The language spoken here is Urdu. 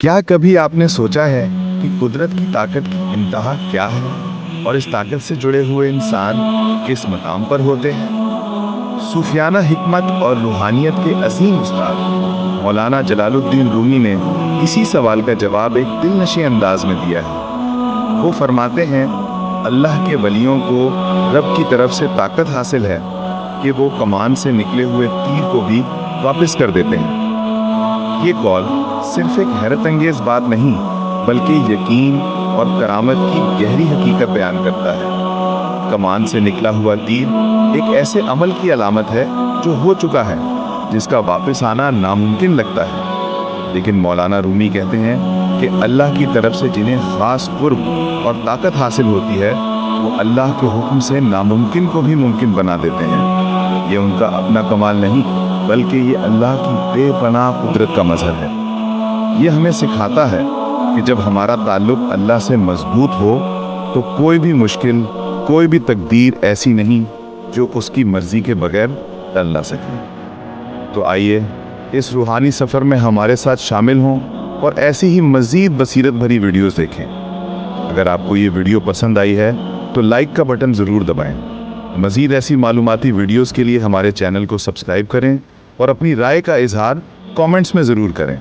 کیا کبھی آپ نے سوچا ہے کہ قدرت کی طاقت کی انتہا کیا ہے اور اس طاقت سے جڑے ہوئے انسان کس مقام پر ہوتے ہیں؟ صوفیانہ حکمت اور روحانیت کے عظیم استاد مولانا جلال الدین رومی نے اسی سوال کا جواب ایک دلنشیں انداز میں دیا ہے۔ وہ فرماتے ہیں، اللہ کے ولیوں کو رب کی طرف سے طاقت حاصل ہے کہ وہ کمان سے نکلے ہوئے تیر کو بھی واپس کر دیتے ہیں۔ یہ قول صرف ایک حیرت انگیز بات نہیں بلکہ یقین اور کرامت کی گہری حقیقت بیان کرتا ہے۔ کمان سے نکلا ہوا تیر ایک ایسے عمل کی علامت ہے جو ہو چکا ہے، جس کا واپس آنا ناممکن لگتا ہے، لیکن مولانا رومی کہتے ہیں کہ اللہ کی طرف سے جنہیں خاص قرب اور طاقت حاصل ہوتی ہے وہ اللہ کے حکم سے ناممکن کو بھی ممکن بنا دیتے ہیں۔ یہ ان کا اپنا کمال نہیں بلکہ یہ اللہ کی بے پناہ قدرت کا مظہر ہے۔ یہ ہمیں سکھاتا ہے کہ جب ہمارا تعلق اللہ سے مضبوط ہو تو کوئی بھی مشکل، کوئی بھی تقدیر ایسی نہیں جو اس کی مرضی کے بغیر ٹل نہ سکے۔ تو آئیے اس روحانی سفر میں ہمارے ساتھ شامل ہوں اور ایسی ہی مزید بصیرت بھری ویڈیوز دیکھیں۔ اگر آپ کو یہ ویڈیو پسند آئی ہے تو لائک کا بٹن ضرور دبائیں۔ مزید ایسی معلوماتی ویڈیوز کے لیے ہمارے چینل کو سبسکرائب کریں اور اپنی رائے کا اظہار کامنٹس میں ضرور کریں۔